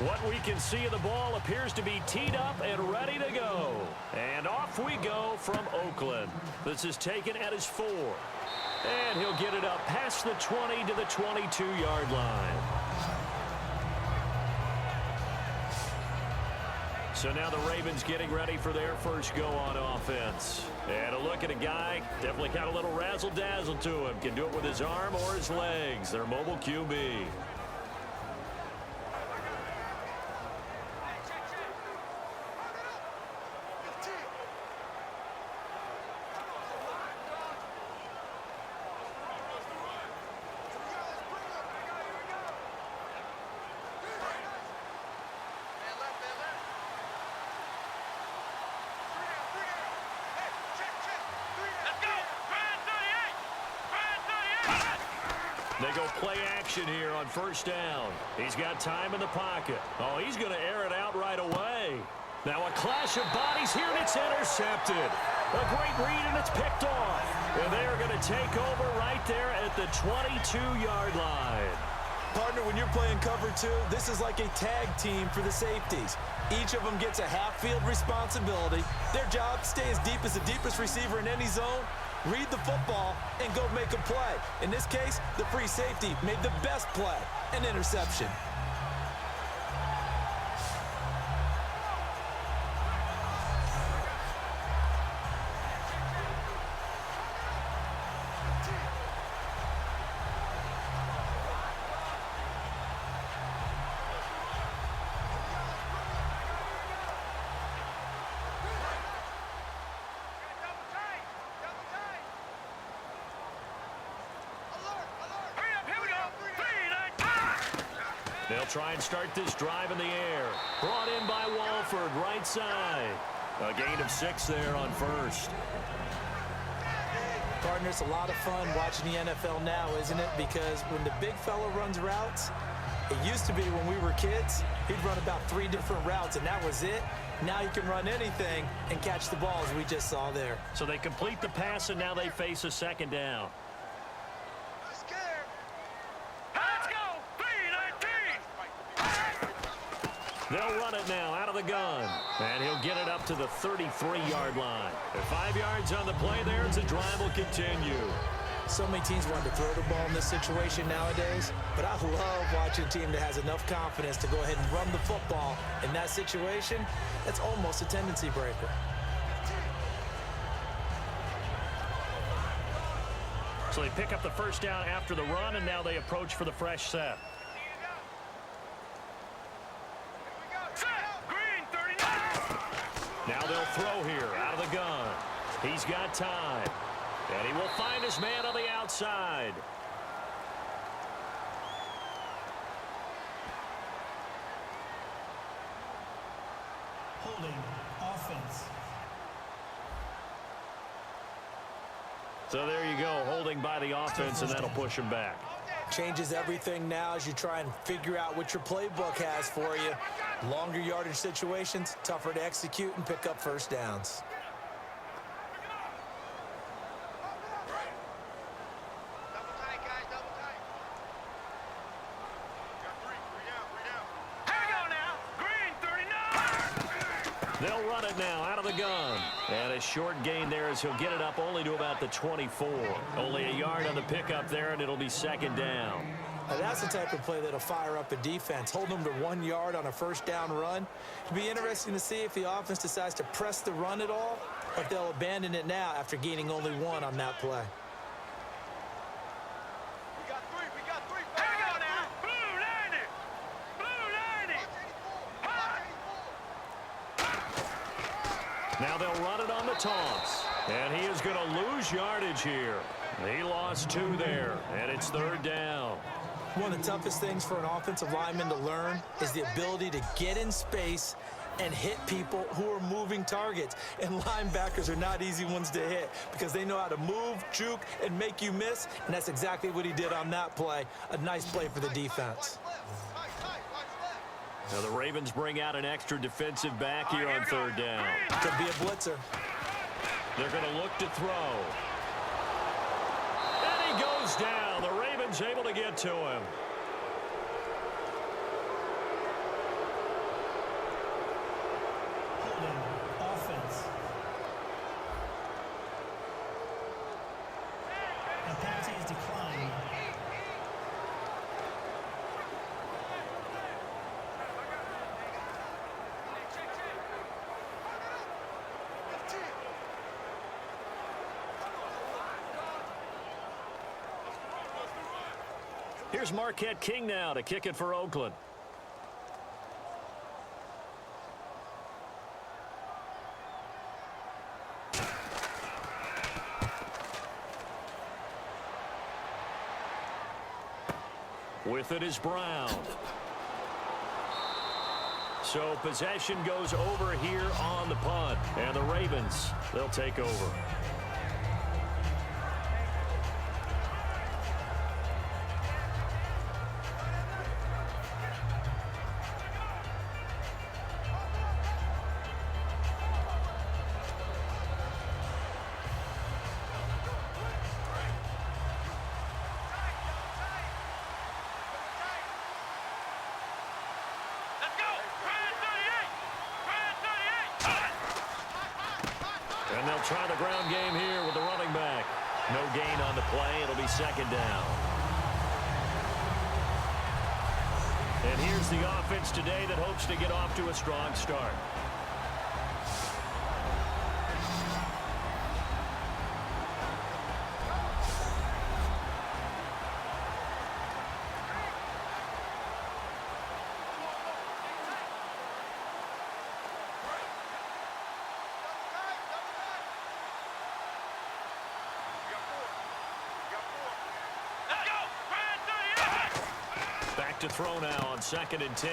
What we can see of the ball appears to be teed up and ready to go. And off we go from Oakland. This is taken at his 4. And he'll get it up past the 20 to the 22-yard line. So now the Ravens getting ready for their first go on offense. And a look at a guy, definitely got a little razzle-dazzle to him. Can do it with his arm or his legs. Their mobile QB. They go play action here on first down. He's got time in the pocket. Oh, he's going to air it out right away. Now a clash of bodies here, and it's intercepted. A great read, and it's picked off. And they are going to take over right there at the 22-yard line. Partner, when you're playing cover 2, this is like a tag team for the safeties. Each of them gets a half-field responsibility. Their job, stay as deep as the deepest receiver in any zone, read the football, and go make a play. In this case, the free safety made the best play, an interception. They'll try and start this drive in the air. Brought in by Walford, right side. A gain of 6 there on first. Partner, it's a lot of fun watching the NFL now, isn't it? Because when the big fella runs routes, it used to be when we were kids, he'd run about 3 different routes, and that was it. Now you can run anything and catch the ball, as we just saw there. So they complete the pass, and now they face a second down. They'll run it now out of the gun. And he'll get it up to the 33-yard line. At 5 yards on the play there, as the drive will continue. So many teams want to throw the ball in this situation nowadays, but I love watching a team that has enough confidence to go ahead and run the football. In that situation, that's almost a tendency breaker. So they pick up the first down after the run, and now they approach for the fresh set. Now they'll throw here out of the gun. He's got time. And he will find his man on the outside. Holding offense. So there you go, holding by the offense, and that'll push him back. Changes everything now as you try and figure out what your playbook has for you. Longer yardage situations, tougher to execute and pick up first downs. They'll run it now out of the gun. And a short gain there as he'll get it up only to about the 24. Only a yard on the pickup there, and it'll be second down. Now that's the type of play that'll fire up a defense. Hold them to 1 yard on a first down run. It'll be interesting to see if the offense decides to press the run at all, or if they'll abandon it now after gaining only 1 on that play. Now they'll run it on the toss. And he is going to lose yardage here. He lost 2 there, and it's third down. One of the toughest things for an offensive lineman to learn is the ability to get in space and hit people who are moving targets. And linebackers are not easy ones to hit because they know how to move, juke, and make you miss. And that's exactly what he did on that play. A nice play for the defense. Now the Ravens bring out an extra defensive back here on third down. Could be a blitzer. They're going to look to throw. And he goes down. The Ravens able to get to him. Here's Marquette King now to kick it for Oakland. With it is Brown. So possession goes over here on the punt. And the Ravens, they'll take over. And they'll try the ground game here with the running back. No gain on the play. It'll be second down. And here's the offense today that hopes to get off to a strong start. To throw now on 2nd and 10.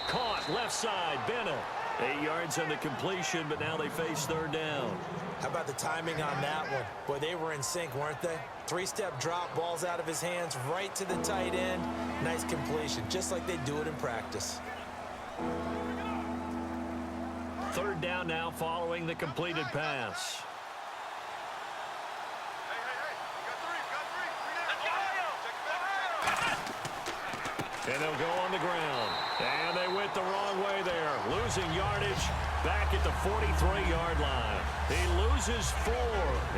Caught left side, Bennett. 8 yards on the completion, but now they face 3rd down. How about the timing on that one? Boy, they were in sync, weren't they? 3-step drop, balls out of his hands, right to the tight end. Nice completion, just like they do it in practice. 3rd down now following the completed pass. And they'll go on the ground. And they went the wrong way there. Losing yardage back at the 43-yard line. He loses 4,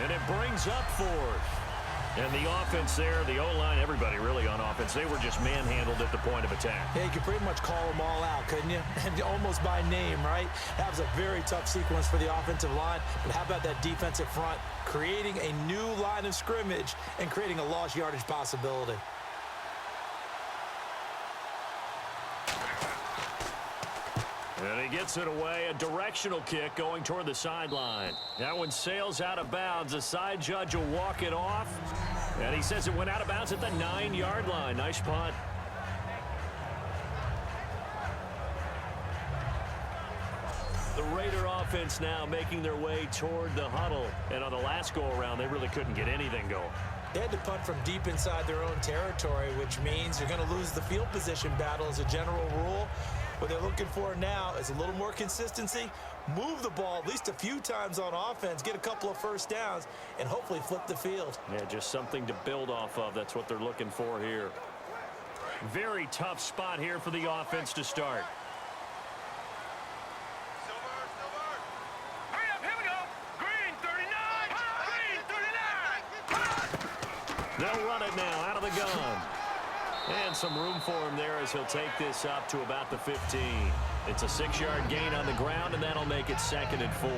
and it brings up 4th. And the offense there, the O-line, everybody really on offense, they were just manhandled at the point of attack. Yeah, you could pretty much call them all out, couldn't you? And almost by name, right? That was a very tough sequence for the offensive line. But how about that defensive front creating a new line of scrimmage and creating a lost yardage possibility? And he gets it away, a directional kick going toward the sideline. That one sails out of bounds. The side judge will walk it off. And he says it went out of bounds at the 9-yard line. Nice punt. The Raider offense now making their way toward the huddle. And on the last go-around, they really couldn't get anything going. They had to punt from deep inside their own territory, which means you're going to lose the field position battle as a general rule. What they're looking for now is a little more consistency, move the ball at least a few times on offense, get a couple of first downs, and hopefully flip the field. Yeah, just something to build off of. That's what they're looking for here. Very tough spot here for the offense to start. Hurry up, here we go. Green 39. Green 39. They'll run it now out of the gun. And some room for him there as he'll take this up to about the 15. It's a 6-yard gain on the ground, and that'll make it 2nd and 4.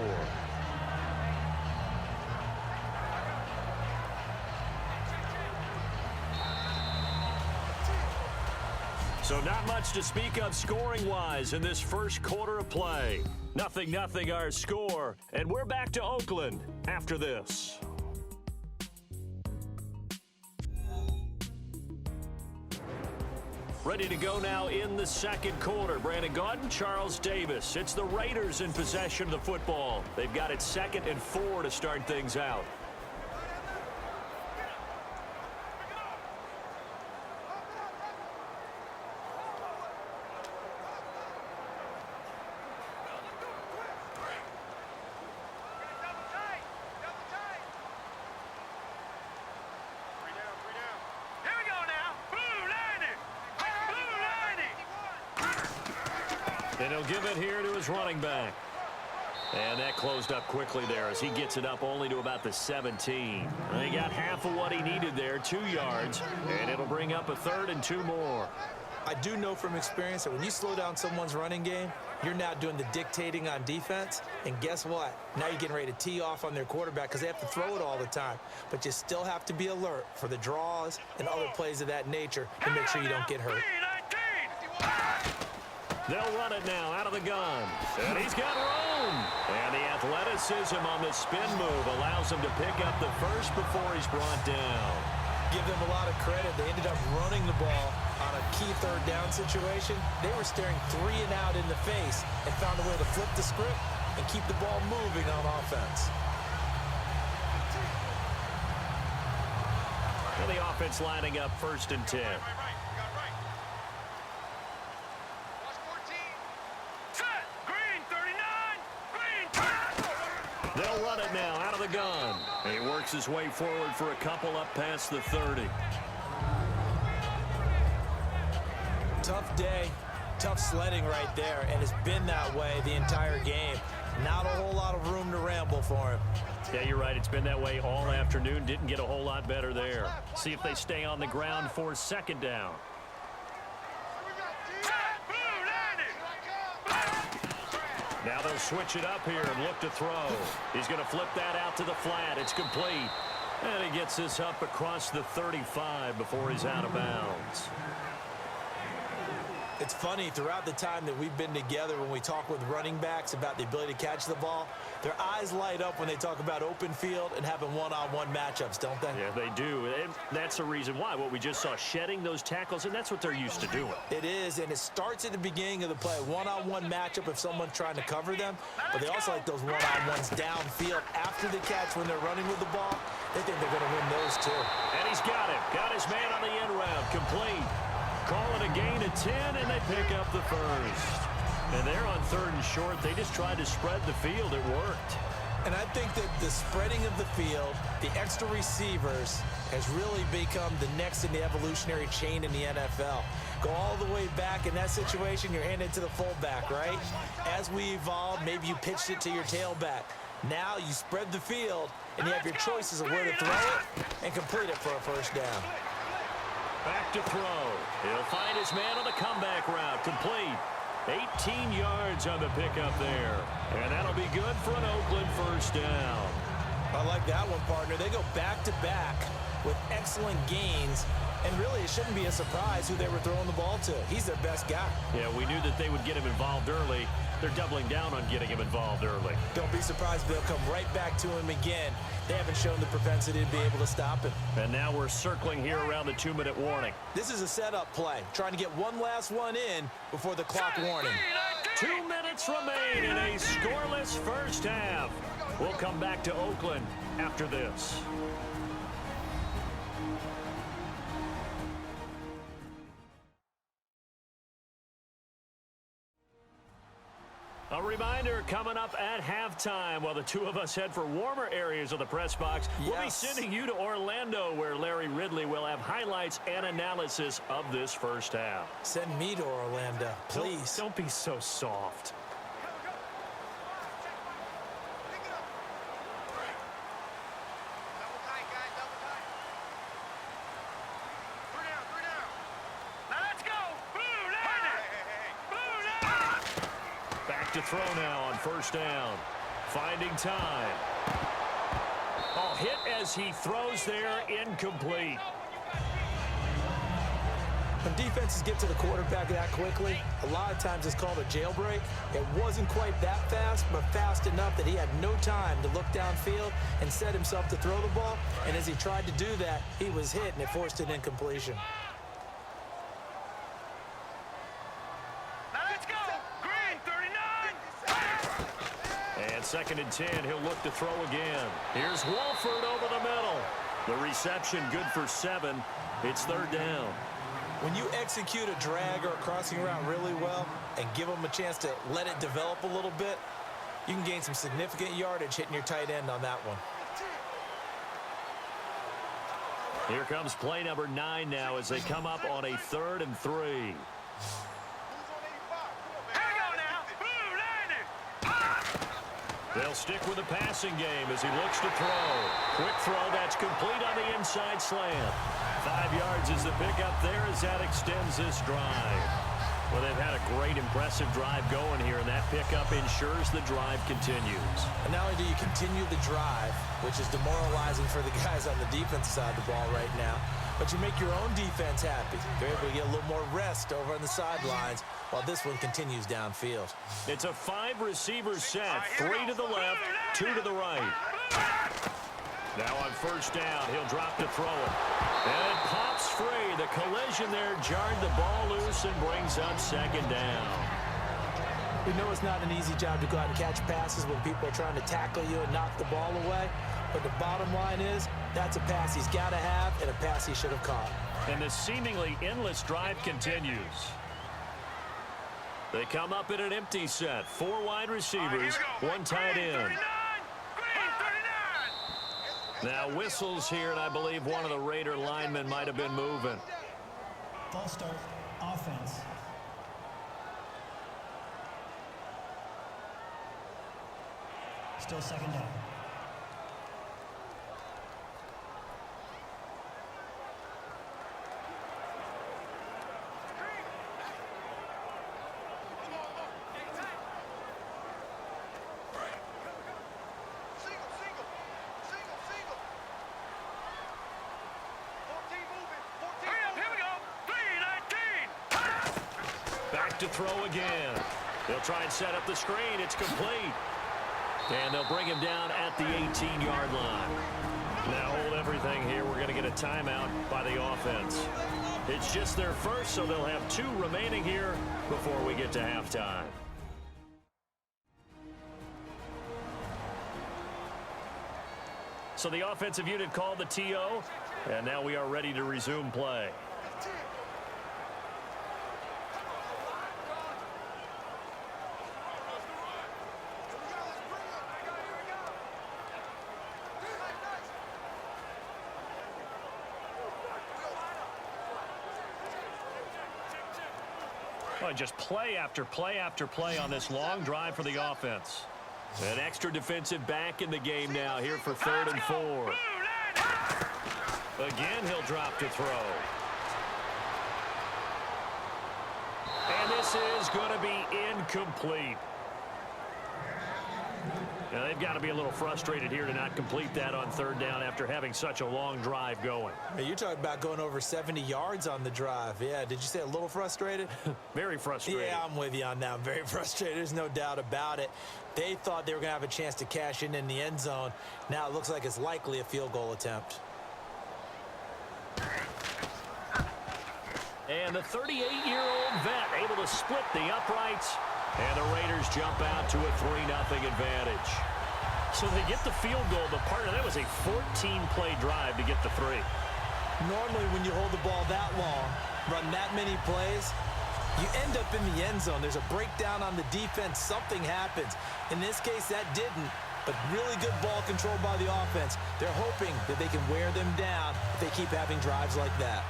So not much to speak of scoring-wise in this first quarter of play. 0-0 our score, and we're back to Oakland after this. Ready to go now in the second quarter. Brandon Gaudin, Charles Davis. It's the Raiders in possession of the football. They've got it 2nd and 4 to start things out. And he'll give it here to his running back. And that closed up quickly there as he gets it up only to about the 17. And he got half of what he needed there, 2 yards. And it'll bring up a 3rd and 2 more. I do know from experience that when you slow down someone's running game, you're now doing the dictating on defense. And guess what? Now you're getting ready to tee off on their quarterback because they have to throw it all the time. But you still have to be alert for the draws and other plays of that nature to make sure you don't get hurt. They'll run it now out of the gun. And he's got room. And the athleticism on the spin move allows him to pick up the first before he's brought down. Give them a lot of credit. They ended up running the ball on a key third down situation. They were staring 3 and out in the face and found a way to flip the script and keep the ball moving on offense. And the offense lining up 1st and 10. They'll run it now out of the gun. He works his way forward for a couple up past the 30. Tough day, tough sledding right there, and it's been that way the entire game. Not a whole lot of room to ramble for him. Yeah, you're right. It's been that way all afternoon. Didn't get a whole lot better there. See if they stay on the ground for 2nd down. Now they'll switch it up here and look to throw. He's going to flip that out to the flat. It's complete. And he gets this up across the 35 before he's out of bounds. It's funny, throughout the time that we've been together, when we talk with running backs about the ability to catch the ball, their eyes light up when they talk about open field and having one-on-one matchups, don't they? Yeah, they do. And that's the reason why. What we just saw, shedding those tackles, and that's what they're used to doing. It is, and it starts at the beginning of the play. One-on-one matchup if someone's trying to cover them, but they also like those one-on-ones downfield after the catch when they're running with the ball. They think they're going to win those too. And he's got it. Got his man on the end route. Complete. Call it a gain of 10, and they pick up the first. And they're on 3rd and short. They just tried to spread the field. It worked. And I think that the spreading of the field, the extra receivers, has really become the next in the evolutionary chain in the NFL. Go all the way back in that situation, you're handed to the fullback, right? As we evolved, maybe you pitched it to your tailback. Now you spread the field, and you have your choices of where to throw it and complete it for a 1st down. Back to throw. He'll find his man on the comeback route. Complete. 18 yards on the pickup there. And that'll be good for an Oakland 1st down. I like that one, partner. They go back-to-back with excellent gains. And really, it shouldn't be a surprise who they were throwing the ball to. He's their best guy. Yeah, we knew that they would get him involved early. They're doubling down on getting him involved early. Don't be surprised if they'll come right back to him again. They haven't shown the propensity to be able to stop him. And now we're circling here around the 2-minute warning. This is a setup play, trying to get one last one in before the clock warning. 2 minutes remain in a scoreless 1st half. We'll come back to Oakland after this. A reminder coming up at halftime while the two of us head for warmer areas of the press box. Yes. We'll be sending you to Orlando where Larry Ridley will have highlights and analysis of this 1st half. Send me to Orlando, please. Don't be so soft. To throw now on 1st down. Finding time. Oh, hit as he throws there, incomplete. When defenses get to the quarterback that quickly, a lot of times it's called a jailbreak. It wasn't quite that fast, but fast enough that he had no time to look downfield and set himself to throw the ball. And as he tried to do that, he was hit, and it forced an incompletion. And 2nd and 10, he'll look to throw again. Here's Wolford over the middle. The reception good for 7. It's 3rd down. When you execute a drag or a crossing route really well and give them a chance to let it develop a little bit, you can gain some significant yardage hitting your tight end on that one. Here comes play number 9 now as they come up on a 3rd and 3. They'll stick with the passing game as he looks to throw. Quick throw, that's complete on the inside slant. 5 yards is the pickup there as that extends this drive. Well, they've had a great, impressive drive going here, and that pickup ensures the drive continues. And not only do you continue the drive, which is demoralizing for the guys on the defensive side of the ball right now, but you make your own defense happy. You're able to get a little more rest over on the sidelines while this one continues downfield. It's a 5-receiver set, 3 to the left, 2 to the right. Now on first down, he'll drop to throw it. And it pops free. The collision there jarred the ball loose and brings up second down. We know it's not an easy job to go out and catch passes when people are trying to tackle you and knock the ball away. But the bottom line is, that's a pass he's got to have and a pass he should have caught. And the seemingly endless drive continues. They come up in an empty set. 4 wide receivers, 1 tight end. Now whistles here, and I believe one of the Raider linemen might have been moving. False start, offense. Still second down. Back to throw again. They'll try and set up the screen. It's complete. And they'll bring him down at the 18-yard line. Now hold everything here. We're going to get a timeout by the offense. It's just their first, so they'll have 2 remaining here before we get to halftime. So the offensive unit called the TO, and now we are ready to resume play. Just play after play after play on this long drive for the offense. An extra defensive back in the game now here for 3rd and 4. Again, he'll drop to throw. And this is going to be incomplete. Now, they've got to be a little frustrated here to not complete that on 3rd down after having such a long drive going. Hey, you're talking about going over 70 yards on the drive. Yeah, did you say a little frustrated? Very frustrated. Yeah, I'm with you on that. I'm very frustrated. There's no doubt about it. They thought they were going to have a chance to cash in the end zone. Now it looks like it's likely a field goal attempt. And the 38-year-old vet able to split the uprights. And the Raiders jump out to a 3-0 advantage. So they get the field goal, but part of that was a 14-play drive to get the 3. Normally when you hold the ball that long, run that many plays, you end up in the end zone. There's a breakdown on the defense. Something happens. In this case, that didn't. But really good ball control by the offense. They're hoping that they can wear them down if they keep having drives like that.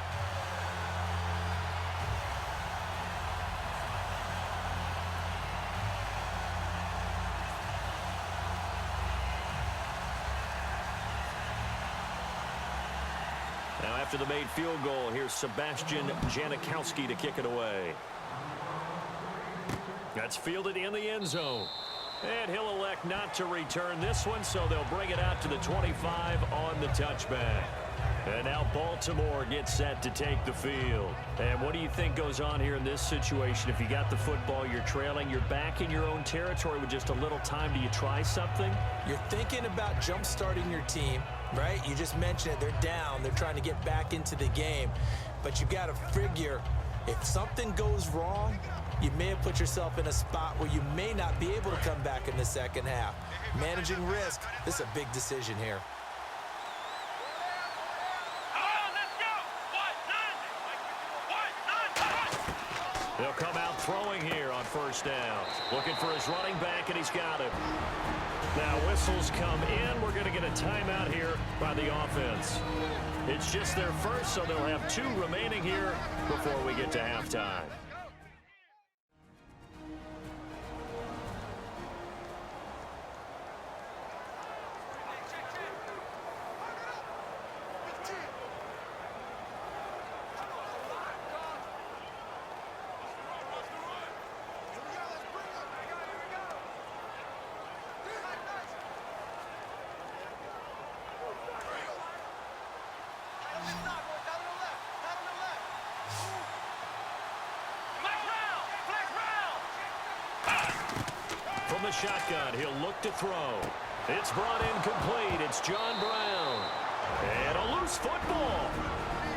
Now after the made field goal, here's Sebastian Janikowski to kick it away. That's fielded in the end zone. And he'll elect not to return this one, so they'll bring it out to the 25 on the touchback. And now Baltimore gets set to take the field. And what do you think goes on here in this situation? If you got the football, you're trailing, you're back in your own territory with just a little time. Do you try something? You're thinking about jump-starting your team, right? You just mentioned it. They're down. They're trying to get back into the game. But you got to figure, if something goes wrong, you may have put yourself in a spot where you may not be able to come back in the second half. Managing risk, this is a big decision here. They'll come out throwing here on first down. Looking for his running back, and he's got him. Now whistles come in. We're going to get a timeout here by the offense. It's just their first, so they'll have 2 remaining here before we get to halftime. the shotgun. He'll look to throw. It's brought in complete. It's John Brown. And a loose football.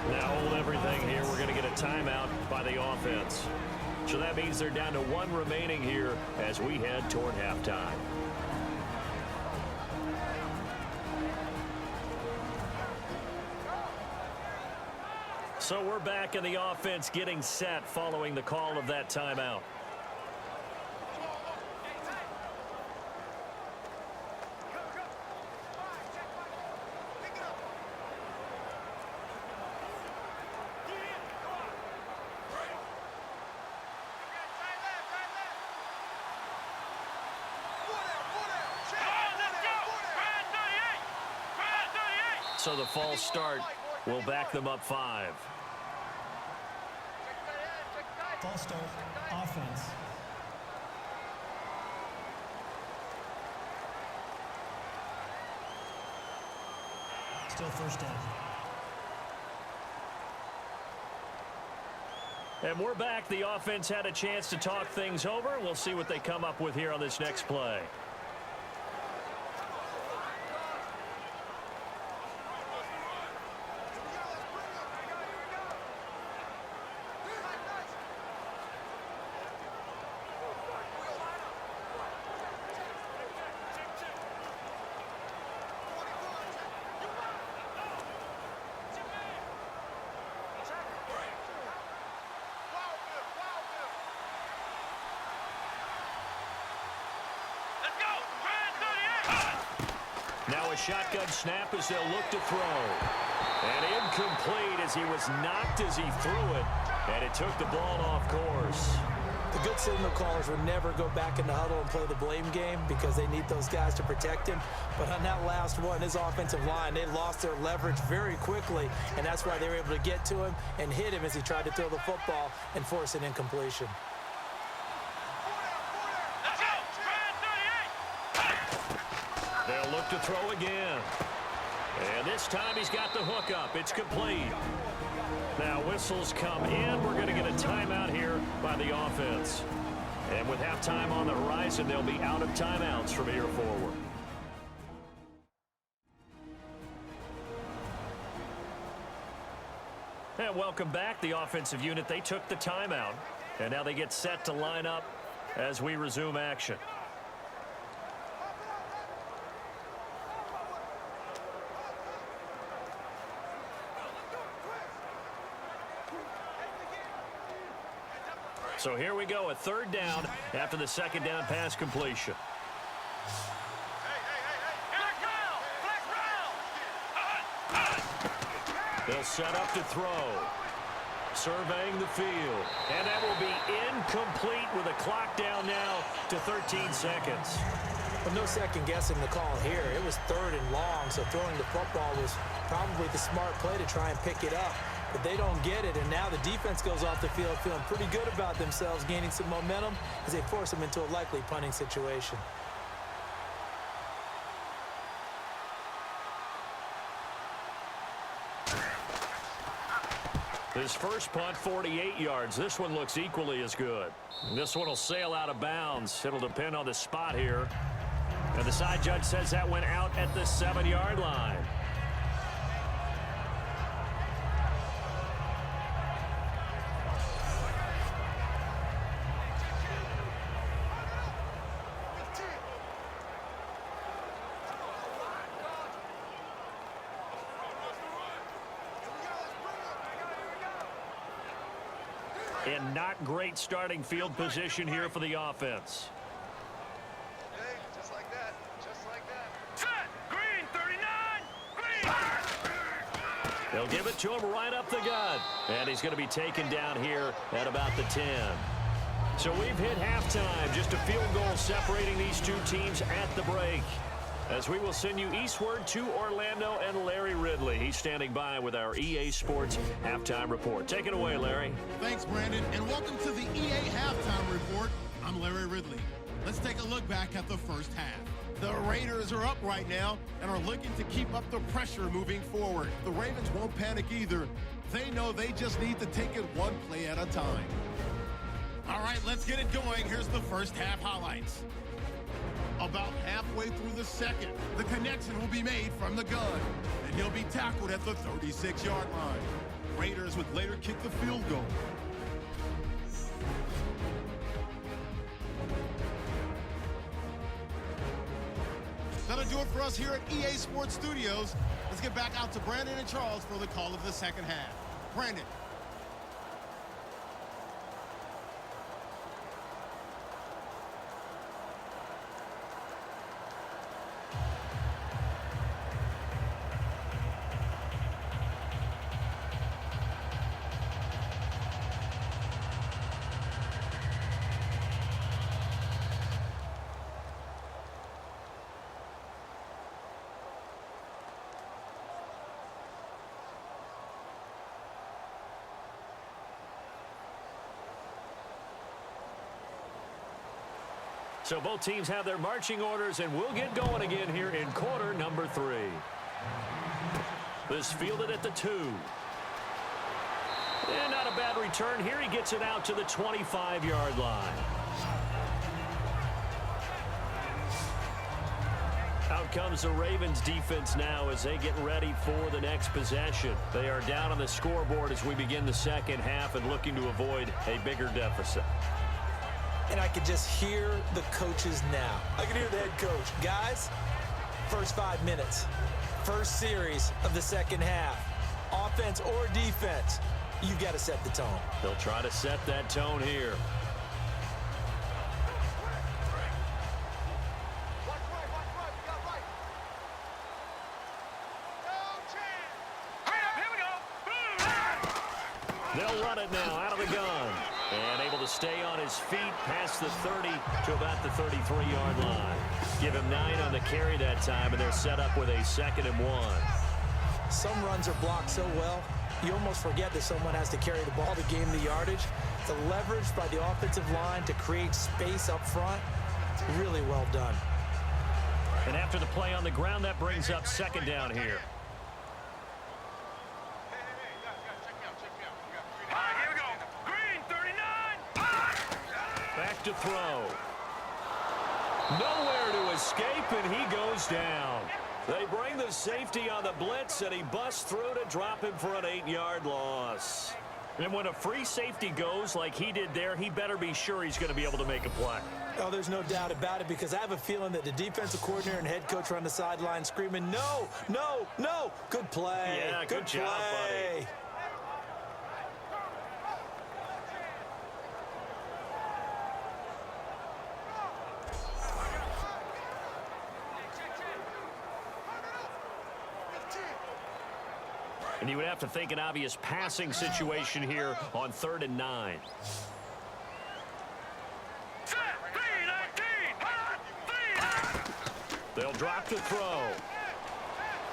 Now hold everything here. We're going to get a timeout by the offense. So that means they're down to one remaining here as we head toward halftime. So we're back in the offense getting set following the call of that timeout. So the false start will back them up 5. False start, offense. Still first down. And we're back. The offense had a chance to talk things over. We'll see what they come up with here on this next play. Now a shotgun snap as they'll look to throw. And incomplete as he was knocked as he threw it. And it took the ball off course. The good signal callers would never go back in the huddle and play the blame game because they need those guys to protect him. But on that last one, his offensive line, they lost their leverage very quickly, and that's why they were able to get to him and hit him as he tried to throw the football and force an incompletion. They'll look to throw again. And this time he's got the hook up. It's complete. Now whistles come in. We're going to get a timeout here by the offense. And with halftime on the horizon, they'll be out of timeouts from here forward. And welcome back. The offensive unit, they took the timeout. And now they get set to line up as we resume action. So here we go, a third down after the second down pass completion. They'll set up to throw. Surveying the field. And that will be incomplete with a clock down now to 13 seconds. Well, no second guessing the call here. It was third and long, so throwing the football was probably the smart play to try and pick it up. But they don't get it, and now the defense goes off the field feeling pretty good about themselves, gaining some momentum as they force them into a likely punting situation. His first punt, 48 yards. This one looks equally as good. This one will sail out of bounds. It'll depend on the spot here. And the side judge says that went out at the 7-yard line. And not great starting field position here for the offense. Just like that. Just like that. Set. Green, 39. Green. They'll give it to him right up the gut. And he's going to be taken down here at about the 10. So we've hit halftime. Just a field goal separating these two teams at the break. As we will send you eastward to Orlando and Larry Ridley. He's standing by with our EA Sports Halftime Report. Take it away, Larry. Thanks, Brandon, and welcome to the EA Halftime Report. I'm Larry Ridley. Let's take a look back at the first half. The Raiders are up right now and are looking to keep up the pressure moving forward. The Ravens won't panic either. They know they just need to take it one play at a time. All right, let's get it going. Here's the first half highlights. About halfway through the second, the connection will be made from the gun, and he'll be tackled at the 36-yard line. Raiders would later kick the field goal. That'll do it for us here at EA Sports Studios. Let's get back out to Brandon and Charles for the call of the second half. Brandon. So both teams have their marching orders, and we'll get going again here in quarter number 3. This fielded at the 2. And not a bad return here. He gets it out to the 25-yard line. Out comes the Ravens defense now as they get ready for the next possession. They are down on the scoreboard as we begin the second half and looking to avoid a bigger deficit. And I could just hear the coaches now. I can hear the head coach. Guys, first 5 minutes, first series of the second half, offense or defense, you've got to set the tone. They'll try to set that tone here. They'll run it now out of the gun. And able to stay on his feet past the 30 to about the 33-yard line. Give him 9 on the carry that time, and they're set up with a 2nd and 1. Some runs are blocked so well, you almost forget that someone has to carry the ball to gain the yardage. The leverage by the offensive line to create space up front, really well done. And after the play on the ground, that brings up 2nd down here. Back to throw. Nowhere to escape, and he goes down. They bring the safety on the blitz, and he busts through to drop him for an 8-yard loss. And when a free safety goes like he did there, he better be sure he's going to be able to make a play. Oh, there's no doubt about it, because I have a feeling that the defensive coordinator and head coach are on the sideline screaming, no, no, no. Good play. Yeah, good job, buddy. And you would have to think an obvious passing situation here on 3rd and 9. They'll drop the throw.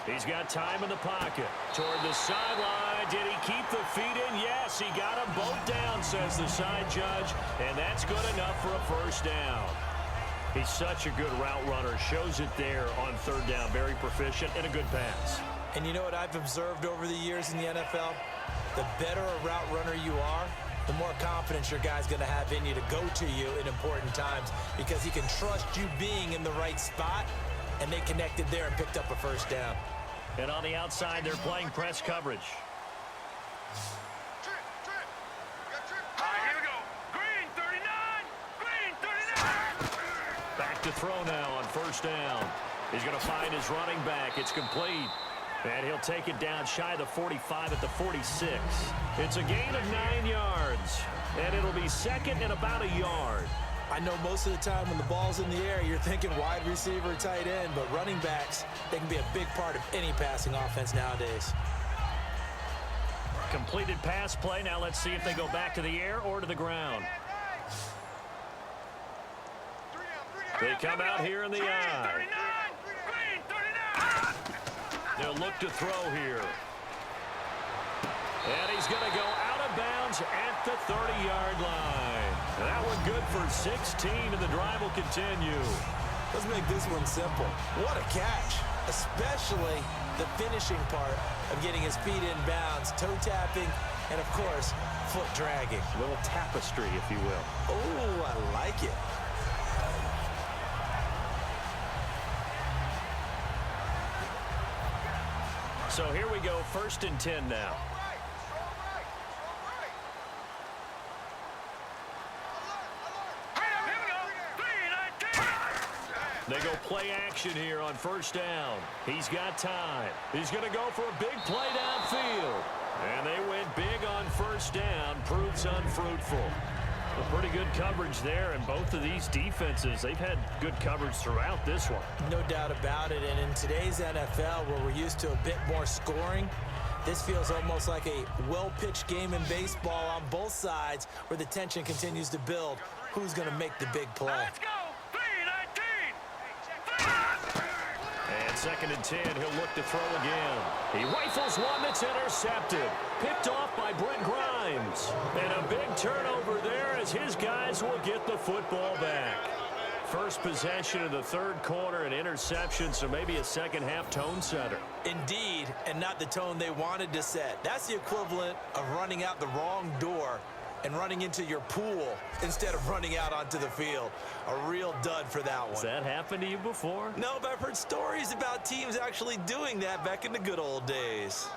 He's got time in the pocket. Toward the sideline. Did he keep the feet in? Yes, he got them both down, says the side judge. And that's good enough for a first down. He's such a good route runner. Shows it there on 3rd down. Very proficient and a good pass. And you know what I've observed over the years in the NFL? The better a route runner you are, the more confidence your guy's going to have in you to go to you in important times, because he can trust you being in the right spot, and they connected there and picked up a first down. And on the outside, they're playing press coverage. Here we go. Green 39. Green 39. Back to throw now on 1st down. He's going to find his running back. It's complete. And he'll take it down shy of the 45 at the 46. It's a gain of 9 yards. And it'll be 2nd and about a yard. I know most of the time when the ball's in the air, you're thinking wide receiver, tight end, but running backs, they can be a big part of any passing offense nowadays. Completed pass play. Now let's see if they go back to the air or to the ground. They come out here in the eye. They'll look to throw here. And he's going to go out of bounds at the 30-yard line. That one good for 16, and the drive will continue. Let's make this one simple. What a catch, especially the finishing part of getting his feet in bounds, toe tapping, and, of course, foot dragging. A little tapestry, if you will. Oh, I like it. So here we go, 1st and 10 now. They go play action here on 1st down. He's got time. He's going to go for a big play downfield. And they went big on 1st down. Proves unfruitful. A pretty good coverage there, and both of these defenses, they've had good coverage throughout this one. No doubt about it, and in today's NFL, where we're used to a bit more scoring, this feels almost like a well-pitched game in baseball on both sides where the tension continues to build. Who's going to make the big play? Let's go. 3-19. And 2nd and 10, he'll look to throw again. He rifles one that's intercepted. Picked off by Brent Grimes. And a big turnover there as his guys will get the football back. First possession of the 3rd quarter, an interception, so maybe a second-half tone setter. Indeed, and not the tone they wanted to set. That's the equivalent of running out the wrong door and running into your pool instead of running out onto the field. A real dud for that one. Has that happened to you before? No, but I've heard stories about teams actually doing that back in the good old days.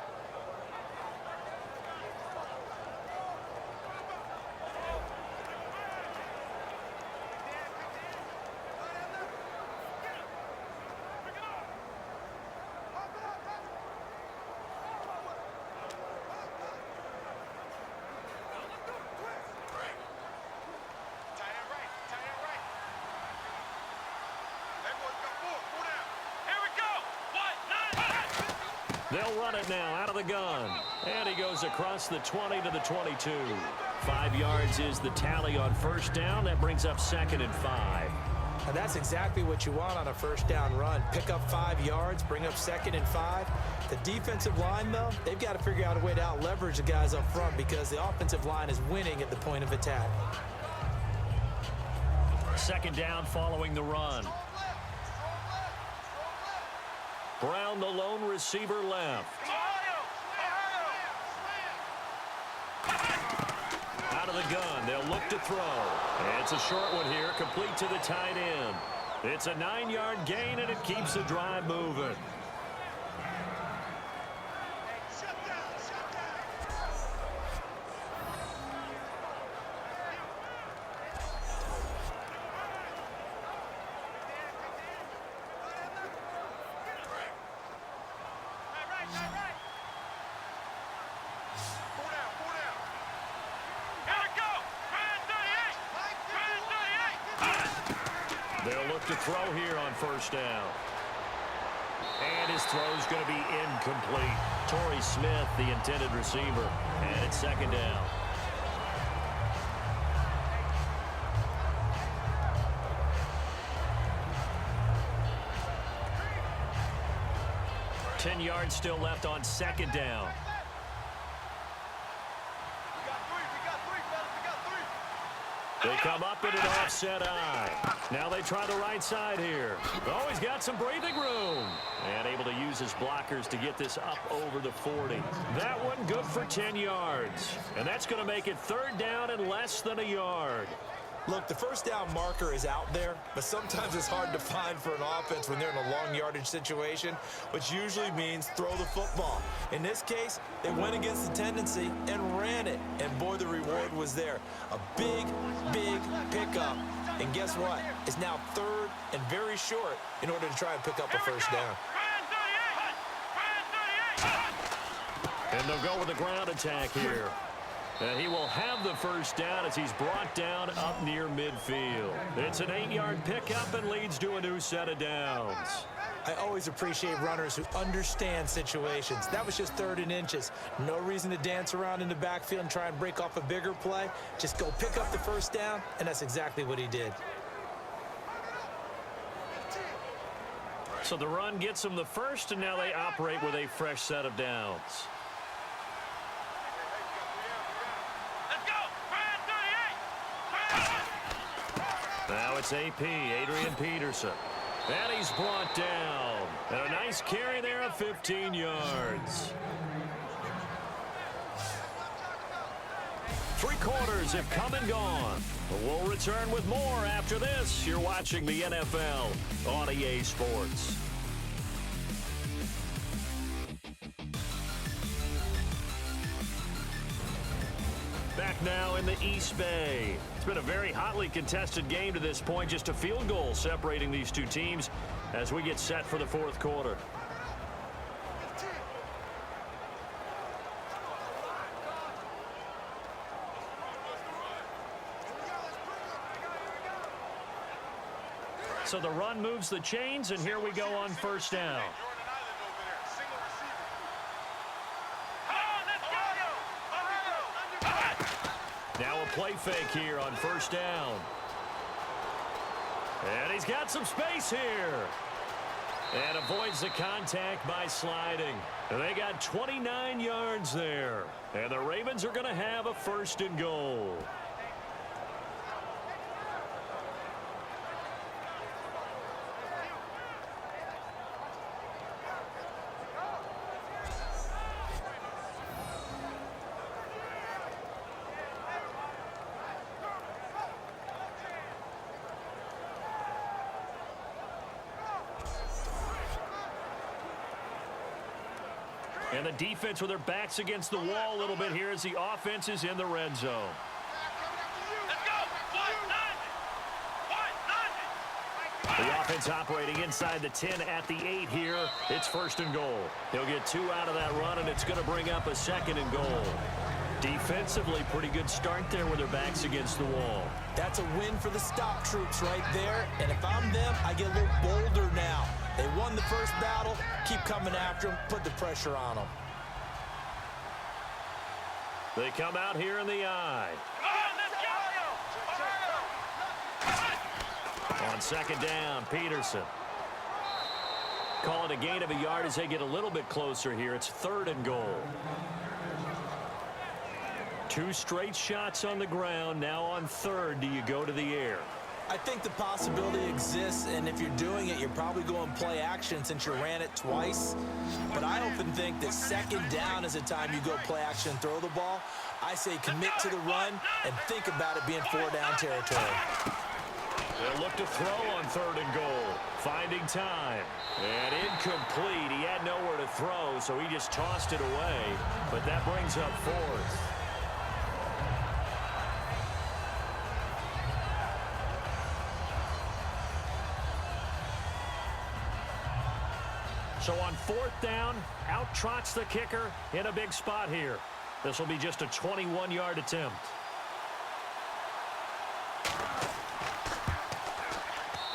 They'll run it now out of the gun. And he goes across the 20 to the 22. 5 yards is the tally on 1st down. That brings up 2nd and 5. And that's exactly what you want on a 1st down run. Pick up 5 yards, bring up 2nd and 5. The defensive line, though, they've got to figure out a way to out-leverage the guys up front because the offensive line is winning at the point of attack. 2nd down following the run. Brown, the lone receiver, left. Out of the gun, they'll look to throw. And it's a short one here, complete to the tight end. It's a 9-yard gain, and it keeps the drive moving. They'll look to throw here on 1st down. And his throw's going to be incomplete. Torrey Smith, the intended receiver. And it's 2nd down. Ten yards still left on 2nd down. They come up in an offset eye. Now they try the right side here. Oh, he's got some breathing room. And able to use his blockers to get this up over the 40. That one good for 10 yards. And that's going to make it 3rd down and less than a yard. Look, the 1st down marker is out there, but sometimes it's hard to find for an offense when they're in a long yardage situation, which usually means throw the football. In this case, they went against the tendency and ran it, and boy, the reward was there. A big, big pickup, and guess what? It's now 3rd and very short in order to try and pick up a 1st down. And they'll go with the ground attack here. And he will have the 1st down as he's brought down up near midfield. It's an 8-yard pickup and leads to a new set of downs. I always appreciate runners who understand situations. That was just 3rd and inches. No reason to dance around in the backfield and try and break off a bigger play. Just go pick up the 1st down, and that's exactly what he did. So the run gets them the 1st, and now they operate with a fresh set of downs. Now it's AP, Adrian Peterson. And he's brought down. And a nice carry there of 15 yards. 3 quarters have come and gone. We'll return with more after this. You're watching the NFL on EA Sports. now in the East Bay. It's been a very hotly contested game to this point. Just a field goal separating these two teams as we get set for the fourth quarter. So the run moves the chains, and here we go on first down. Now a play fake here on first down. And he's got some space here. And avoids the contact by sliding. They got 29 yards there. And the Ravens are going to have a first and goal. And the defense with their backs against the wall a little bit here as the offense is in the red zone. The offense operating inside the 10 at the 8 here. It's first and goal. He'll get 2 out of that run, and it's going to bring up a second and goal. Defensively, pretty good start there with their backs against the wall. That's a win for the stop troops right there. And if I'm them, I get a little bolder now. They won the first battle. Keep coming after them. Put the pressure on them. They come out here in the eye. On second down, Peterson. Call it a gain of a yard as they get a little bit closer here. It's third and goal. 2 straight shots on the ground. Now on third, do you go to the air? I think the possibility exists, and if you're doing it, you're probably going play action since you ran it twice. But I often think that second down is the time you go play action and throw the ball. I say commit to the run and think about it being 4-down territory. They'll look to throw on third and goal. Finding time. And incomplete. He had nowhere to throw, so he just tossed it away. But that brings up fourth. So on fourth down, out trots the kicker in a big spot here. This will be just a 21-yard attempt.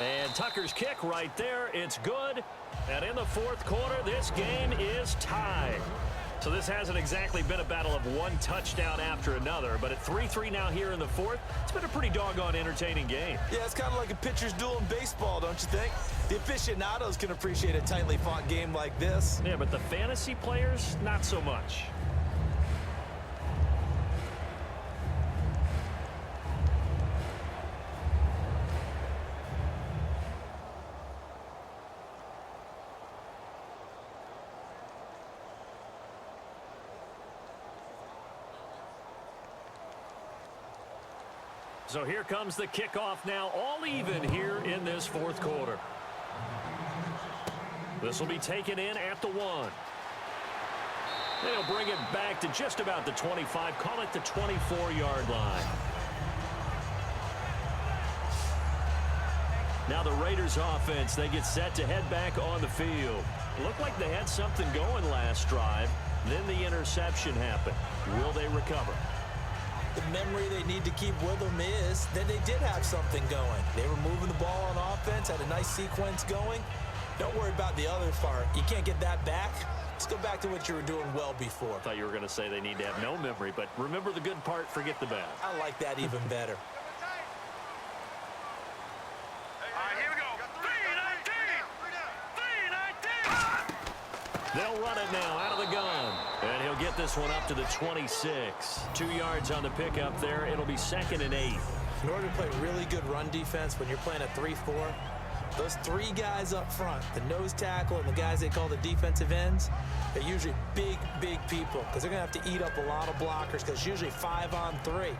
And Tucker's kick right there. It's good. And in the fourth quarter, this game is tied. So this hasn't exactly been a battle of one touchdown after another, but at 3-3 now here in the fourth, it's been a pretty doggone entertaining game. Yeah, it's kind of like a pitcher's duel in baseball, don't you think? The aficionados can appreciate a tightly fought game like this. Yeah, but the fantasy players, not so much. So here comes the kickoff now, all even here in this fourth quarter. This will be taken in at the 1. They'll bring it back to just about the 25, call it the 24-yard line. Now the Raiders offense, they get set to head back on the field. Looked like they had something going last drive. Then the interception happened. Will they recover? The memory they need to keep with them is that they did have something going. They were moving the ball on offense, had a nice sequence going. Don't worry about the other part. You can't get that back. Let's go back to what you were doing well before. I thought you were going to say they need to have no memory, but remember the good part, forget the bad. I like that even better. They'll run it now out of the gun. And he'll get this one up to the 26. 2 yards on the pickup there. It'll be second and 8. In order to play really good run defense when you're playing a 3-4, those 3 guys up front, the nose tackle and the guys they call the defensive ends, they're usually big, big people because they're going to have to eat up a lot of blockers because it's usually 5-on-3.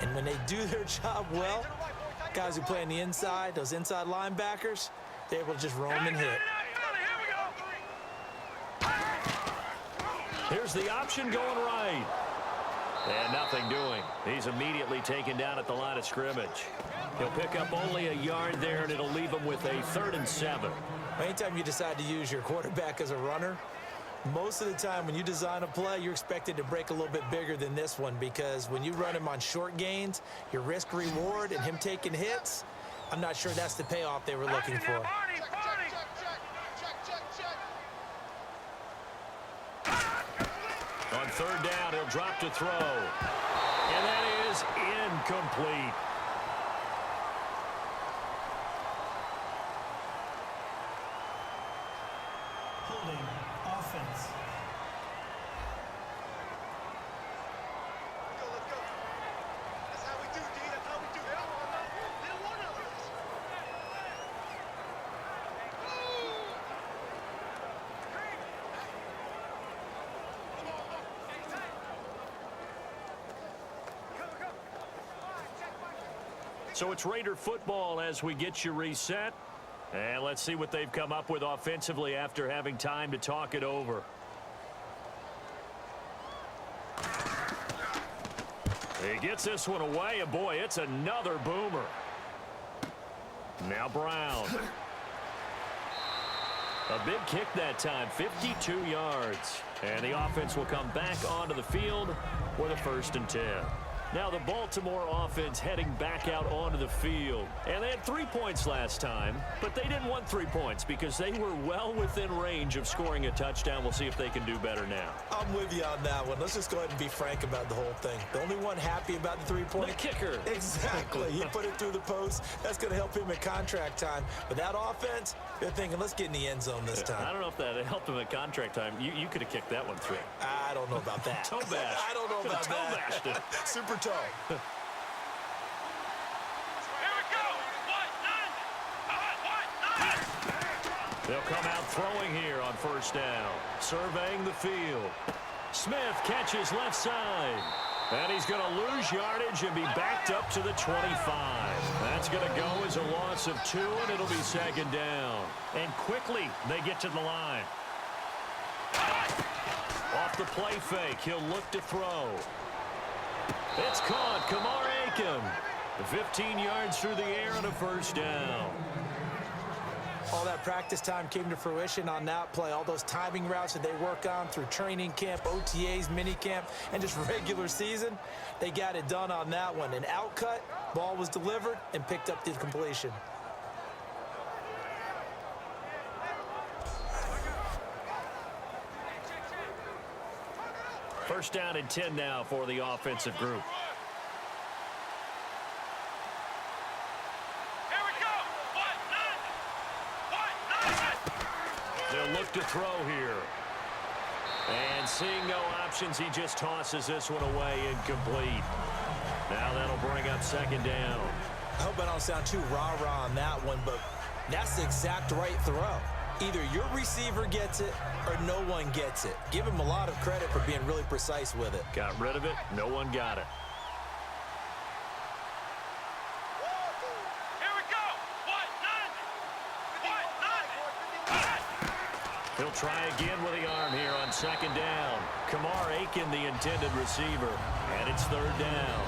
And when they do their job well, guys who play on the inside, those inside linebackers, they're able to just roam and hit. Here's the option going right. And nothing doing. He's immediately taken down at the line of scrimmage. He'll pick up only a yard there, and it'll leave him with a 3rd and 7. Anytime you decide to use your quarterback as a runner, most of the time when you design a play, you're expected to break a little bit bigger than this one, because when you run him on short gains, your risk-reward and him taking hits, I'm not sure that's the payoff they were looking for. On 3rd down, he'll drop to throw. And that is incomplete. Holding. Offense. Let's go. That's how we do, D. That's how we do. They don't want none of this. So it's Raider football as we get you reset. And let's see what they've come up with offensively after having time to talk it over. He gets this one away, and boy, it's another boomer. Now Brown. A big kick that time, 52 yards. And the offense will come back onto the field with a 1st and 10. Now the Baltimore offense heading back out onto the field. And they had 3 points last time, but they didn't want 3 points because they were well within range of scoring a touchdown. We'll see if they can do better now. I'm with you on that one. Let's just go ahead and be frank about the whole thing. The only one happy about the 3-point. The kicker. Exactly. He put it through the post. That's going to help him at contract time. But that offense, they're thinking, let's get in the end zone this time. I don't know if that helped him at contract time. You could have kicked that one through. I don't know about that. Toe bash. I don't know about Toe bashed that. it. Super toe. Here we go. What? None. They'll come out throwing here on 1st down. Surveying the field. Smith catches left side. And he's going to lose yardage and be backed up to the 25. That's going to go as a loss of 2, and it'll be 2nd down. And quickly, they get to the line. Off the play fake, he'll look to throw. It's caught. Kamar Aiken. 15 yards through the air on a 1st down. All that practice time came to fruition on that play. All those timing routes that they work on through training camp, OTAs, minicamp, and just regular season, they got it done on that one. An outcut, ball was delivered, and picked up the completion. First down and 10 now for the offensive group. Here we go. What? None. They'll look to throw here. And seeing no options, he just tosses this one away, incomplete. Now that'll bring up 2nd down. I hope I don't sound too rah-rah on that one, but that's the exact right throw. Either your receiver gets it or no one gets it. Give him a lot of credit for being really precise with it. Got rid of it. No one got it. Here we go. What? None. He'll try again with the arm here on 2nd down. Kamar Aiken, the intended receiver. And it's 3rd down.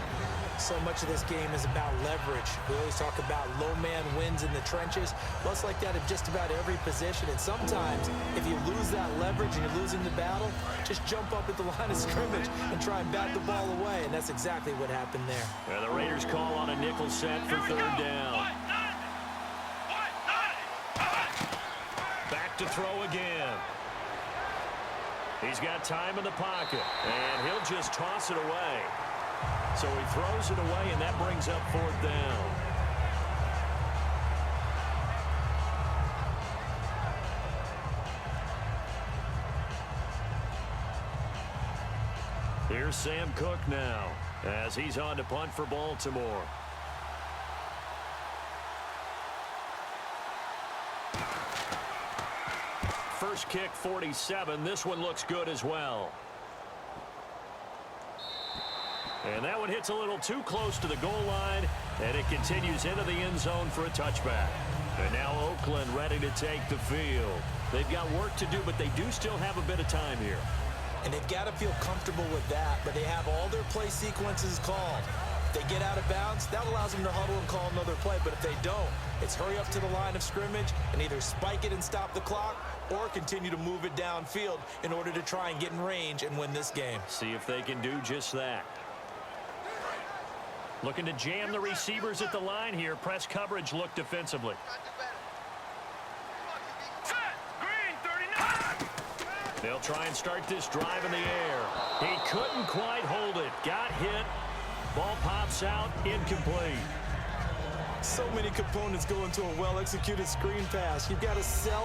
So much of this game is about leverage. We always talk about low man wins in the trenches. Well, it's like that at just about every position. And sometimes, if you lose that leverage and you're losing the battle, just jump up at the line of scrimmage and try and bat the ball away. And that's exactly what happened there. And the Raiders call on a nickel set for 3rd down. Back to throw again. He's got time in the pocket, and he'll just toss it away. So he throws it away, and that brings up 4th down. Here's Sam Cook now as he's on to punt for Baltimore. First kick, 47. This one looks good as well. And that one hits a little too close to the goal line, and it continues into the end zone for a touchback. And now Oakland ready to take the field. They've got work to do, but they do still have a bit of time here. And they've got to feel comfortable with that, but they have all their play sequences called. If they get out of bounds, that allows them to huddle and call another play. But if they don't, it's hurry up to the line of scrimmage and either spike it and stop the clock or continue to move it downfield in order to try and get in range and win this game. See if they can do just that. Looking to jam the receivers at the line here. Press coverage look defensively. They'll try and start this drive in the air. He couldn't quite hold it. Got hit. Ball pops out. Incomplete. So many components go into a well-executed screen pass. You've got to sell.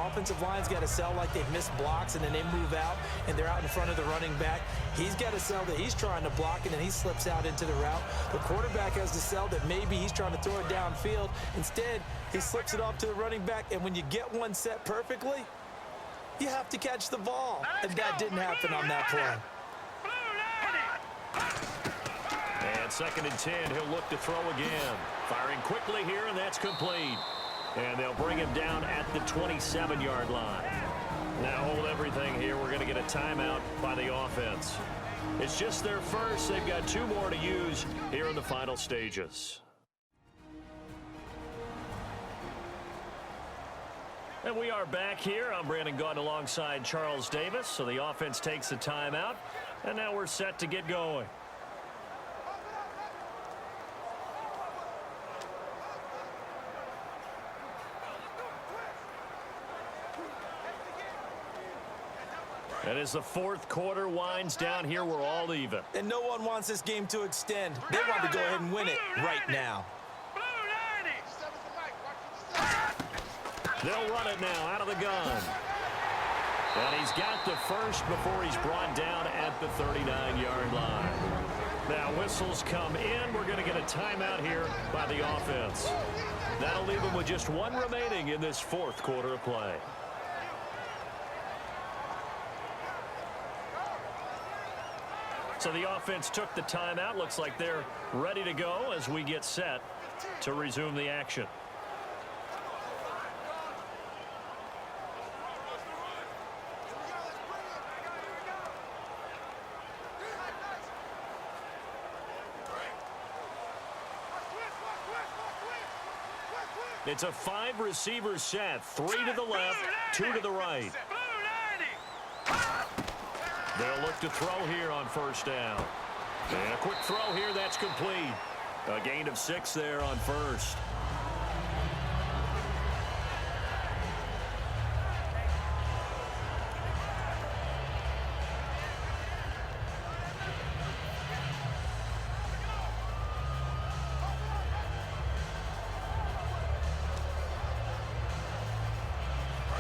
Offensive line's got to sell like they've missed blocks, and then they move out, and they're out in front of the running back. He's got to sell that he's trying to block, and then he slips out into the route. The quarterback has to sell that maybe he's trying to throw it downfield. Instead, he slips it off to the running back, and when you get one set perfectly, you have to catch the ball. And that didn't happen on that play. And 2nd and 10, he'll look to throw again. Firing quickly here, and that's complete. And they'll bring him down at the 27-yard line. Now hold everything here. We're going to get a timeout by the offense. It's just their first. They've got 2 more to use here in the final stages. And we are back here. I'm Brandon Gaudin alongside Charles Davis. So the offense takes the timeout, and now we're set to get going. And as the 4th quarter winds down here, we're all even. And no one wants this game to extend. They want to go ahead and win it right now. They'll run it now out of the gun. And he's got the first before he's brought down at the 39-yard line. Now whistles come in. We're going to get a timeout here by the offense. That'll leave them with just 1 remaining in this 4th quarter of play. So the offense took the timeout. Looks like they're ready to go as we get set to resume the action. It's a 5-receiver set. 3 to the left, 2 to the right. They'll look to throw here on 1st down. And a quick throw here, that's complete. A gain of 6 there on 1st.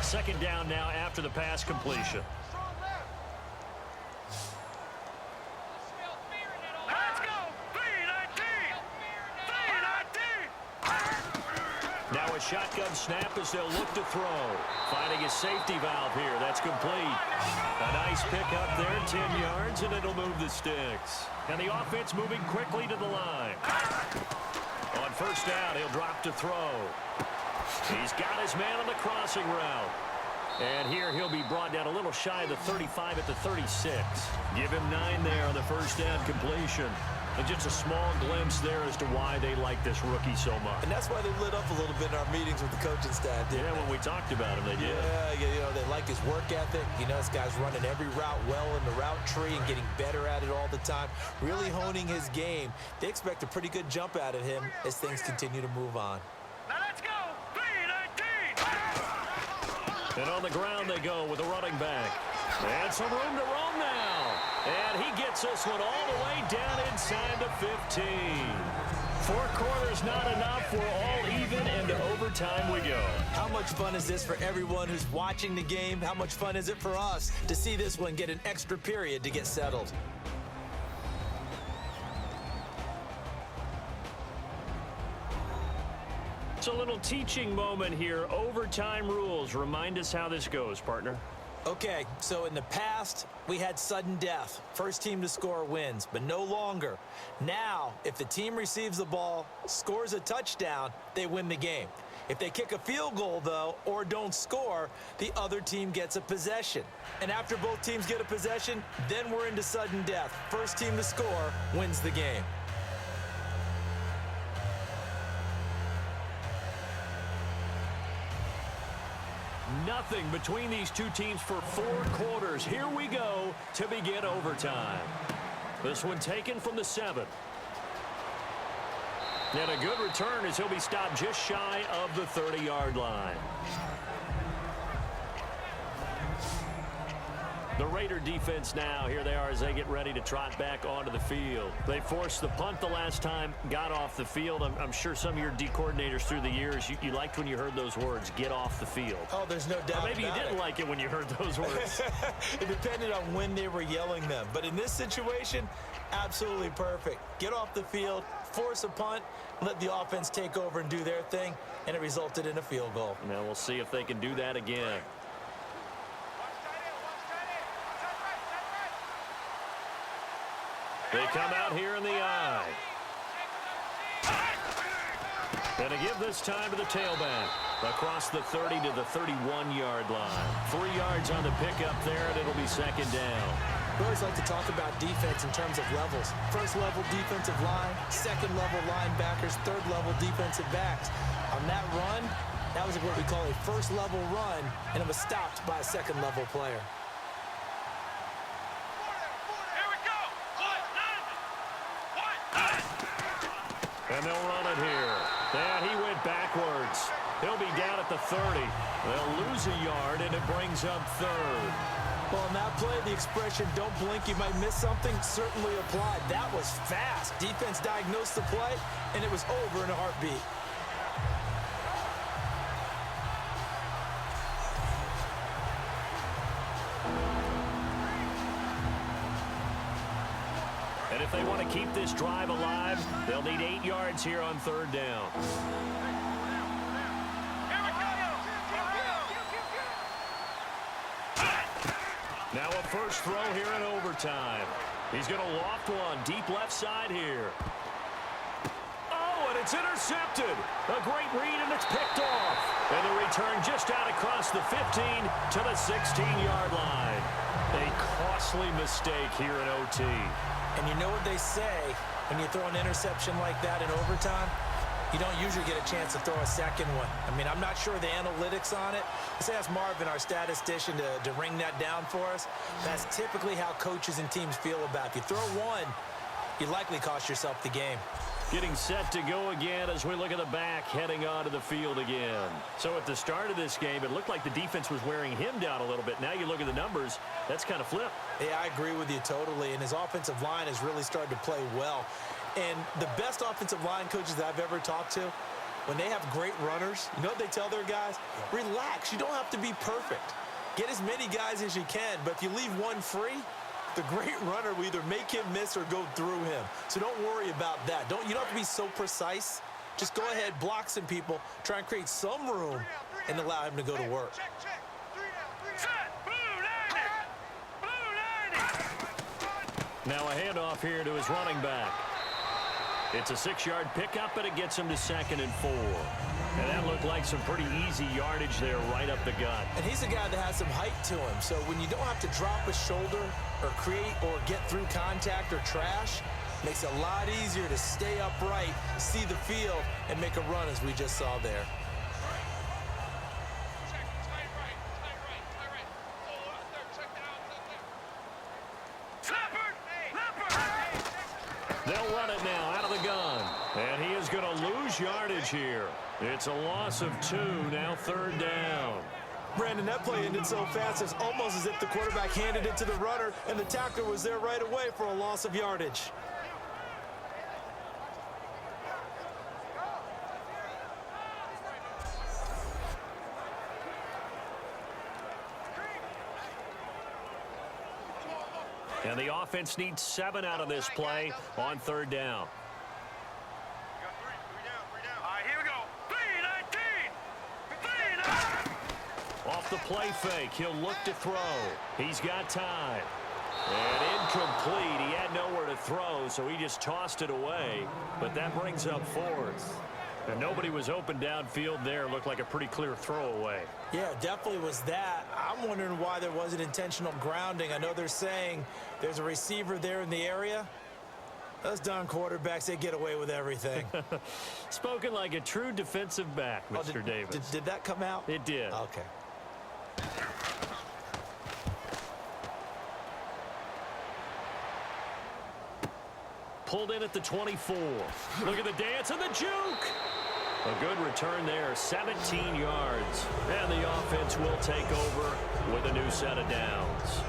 Second down now after the pass completion. Now a shotgun snap as they'll look to throw. Finding his safety valve here. That's complete. A nice pickup there, 10 yards, and it'll move the sticks. And the offense moving quickly to the line. On 1st down, he'll drop to throw. He's got his man on the crossing route. And here he'll be brought down a little shy of the 35 at the 36. Give him 9 there on the 1st down completion. And just a small glimpse there as to why they like this rookie so much. And that's why they lit up a little bit in our meetings with the coaching staff, didn't they? When we talked about him, they did. Yeah, you know, they like his work ethic. You know, this guy's running every route well in the route tree and getting better at it all the time, really honing his game. They expect a pretty good jump out of him as things continue to move on. Now let's go. 3-19. And on the ground they go with a running back. And some room to roam now. And he gets this one all the way down inside the 15. 4 quarters not enough. We're all even, and to overtime we go. How much fun is this for everyone who's watching the game? How much fun is it for us to see this one get an extra period to get settled? It's a little teaching moment here. Overtime rules. Remind us how this goes, partner. Okay, so in the past, we had sudden death. First team to score wins, but no longer. Now, if the team receives the ball, scores a touchdown, they win the game. If they kick a field goal, though, or don't score, the other team gets a possession. And after both teams get a possession, then we're into sudden death. First team to score wins the game. Nothing between these two teams for 4 quarters. Here we go to begin overtime. This one taken from the 7. And a good return as he'll be stopped just shy of the 30-yard line. The Raider defense now, here they are as they get ready to trot back onto the field. They forced the punt the last time, got off the field. I'm sure some of your D coordinators through the years, you liked when you heard those words, get off the field. Oh, there's no doubt. Or maybe you didn't like it when you heard those words. It depended on when they were yelling them. But in this situation, absolutely perfect. Get off the field, force a punt, let the offense take over and do their thing, and it resulted in a field goal. Now we'll see if they can do that again. They come out here in the eye. And to give this time to the tailback. Across the 30 to the 31-yard line. 3 yards on the pickup there, and it'll be second down. We always like to talk about defense in terms of levels. First level defensive line, second level linebackers, third level defensive backs. On that run, that was what we call a first level run, and it was stopped by a second level player. And they'll run it here. And he went backwards. He'll be down at the 30. They'll lose a yard, and it brings up third. Well, on that play, the expression, don't blink, you might miss something, certainly applied. That was fast. Defense diagnosed the play, and it was over in a heartbeat. And if they want to keep this drive alive, they'll need 8 yards here on third down. Now a first throw here in overtime. He's going to loft one deep left side here. Oh, and it's intercepted. A great read, and it's picked off. And the return just out across the 15 to the 16-yard line. A costly mistake here in OT. And you know what they say, when you throw an interception like that in overtime, you don't usually get a chance to throw a second one. I mean, I'm not sure the analytics on it. Let's ask Marvin, our statistician, to ring that down for us. That's typically how coaches and teams feel about it. If you throw one, you likely cost yourself the game. Getting set to go again as we look at the back heading onto the field again. So at the start of this game, it looked like the defense was wearing him down a little bit. Now you look at the numbers, that's kind of flipped. Yeah, I agree with you totally. And his offensive line has really started to play well. And the best offensive line coaches that I've ever talked to, when they have great runners, you know what they tell their guys? Relax. You don't have to be perfect. Get as many guys as you can. But if you leave one free, the great runner will either make him miss or go through him. So don't worry about that. You don't have to be so precise. Just go ahead, block some people, try and create some room, and allow him to go to work. Now a handoff here to his running back. It's a 6-yard pickup, but it gets him to 2nd and 4. And that looked like some pretty easy yardage there right up the gut. And he's a guy that has some height to him. So when you don't have to drop a shoulder or create or get through contact or trash, makes it a lot easier to stay upright, see the field, and make a run as we just saw there. They'll run it now out of the gun. And he is going to lose yardage here. It's a loss of 2, now 3rd down. Brandon, that play ended so fast, it's almost as if the quarterback handed it to the runner, and the tackler was there right away for a loss of yardage. And the offense needs 7 out of this play on 3rd down. Off the play fake, he'll look to throw. He's got time. And incomplete. He had nowhere to throw, so he just tossed it away. But that brings up 4th. And nobody was open downfield there. Looked like a pretty clear throwaway. Yeah, definitely was that. I'm wondering why there wasn't intentional grounding. I know they're saying there's a receiver there in the area. Those darn quarterbacks, they get away with everything. Spoken like a true defensive back, Mr. Davis. Did that come out? It did. Okay. Pulled in at the 24. Look at the dance and the juke. A good return there, 17 yards. And the offense will take over with a new set of downs.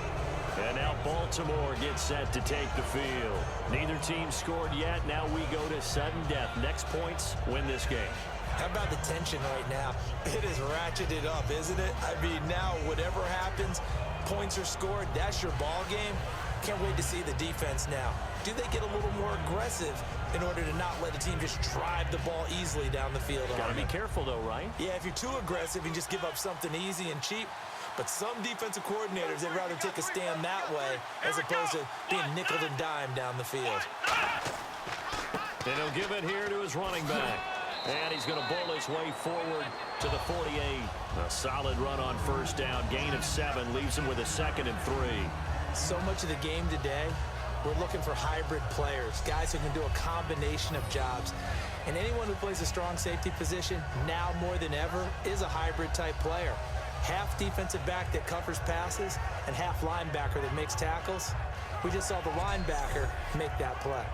And now Baltimore gets set to take the field. Neither team scored yet. Now we go to sudden death. Next points win this game. How about the tension right now? It is ratcheted up, isn't it? I mean, now whatever happens, points are scored. That's your ball game. Can't wait to see the defense now. Do they get a little more aggressive in order to not let the team just drive the ball easily down the field? Got to be careful, though, right? Yeah, if you're too aggressive and just give up something easy and cheap. But some defensive coordinators, they'd rather take a stand that way as opposed to being nickeled and dimed down the field. And he'll give it here to his running back. And he's going to bull his way forward to the 48. A solid run on first down. Gain of 7 leaves him with a 2nd and 3. So much of the game today, we're looking for hybrid players, guys who can do a combination of jobs. And anyone who plays a strong safety position, now more than ever, is a hybrid type player. Half defensive back that covers passes and half linebacker that makes tackles. We just saw the linebacker make that play.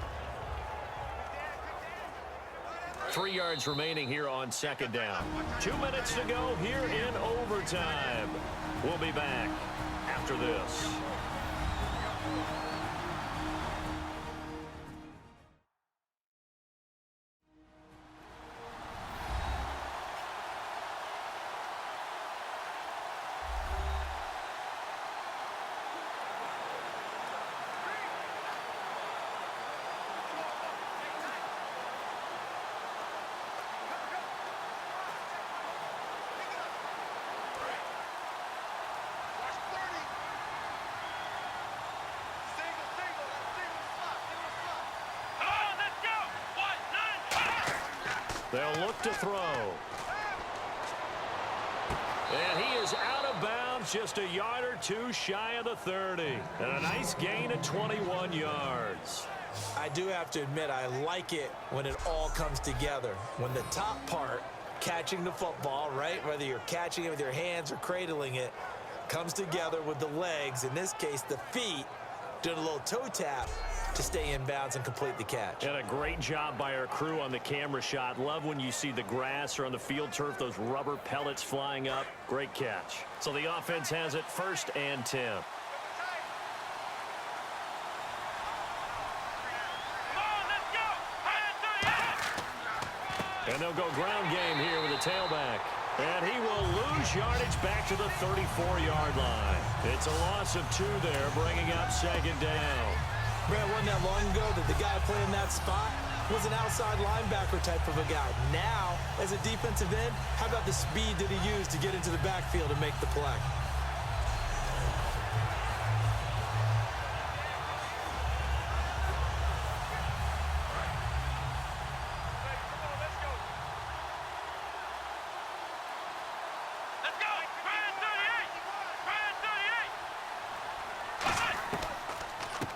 3 yards remaining here on second down. 2 minutes to go here in overtime. We'll be back after this. They'll look to throw. And he is out of bounds, just a yard or two shy of the 30. And a nice gain of 21 yards. I do have to admit, I like it when it all comes together. When the top part, catching the football, right, whether you're catching it with your hands or cradling it, comes together with the legs, in this case the feet, doing a little toe tap to stay in bounds and complete the catch. And a great job by our crew on the camera shot. Love when you see the grass or on the field turf, those rubber pellets flying up. Great catch. So the offense has it 1st and 10. And they'll go ground game here with a tailback. And he will lose yardage back to the 34-yard line. It's a loss of 2 there, bringing up second down. Brad, wasn't that long ago that the guy playing that spot was an outside linebacker type of a guy. Now, as a defensive end, how about the speed that he used to get into the backfield and make the play?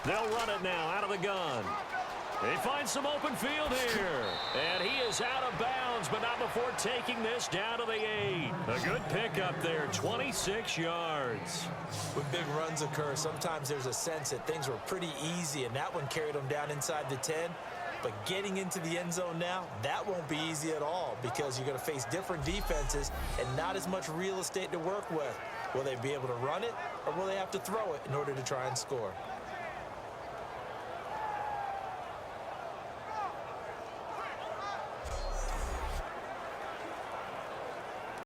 They'll run it now out of the gun. He finds some open field here. And he is out of bounds, but not before taking this down to the 8. A good pickup there, 26 yards. When big runs occur, sometimes there's a sense that things were pretty easy, and that one carried them down inside the 10. But getting into the end zone now, that won't be easy at all because you're going to face different defenses and not as much real estate to work with. Will they be able to run it, or will they have to throw it in order to try and score?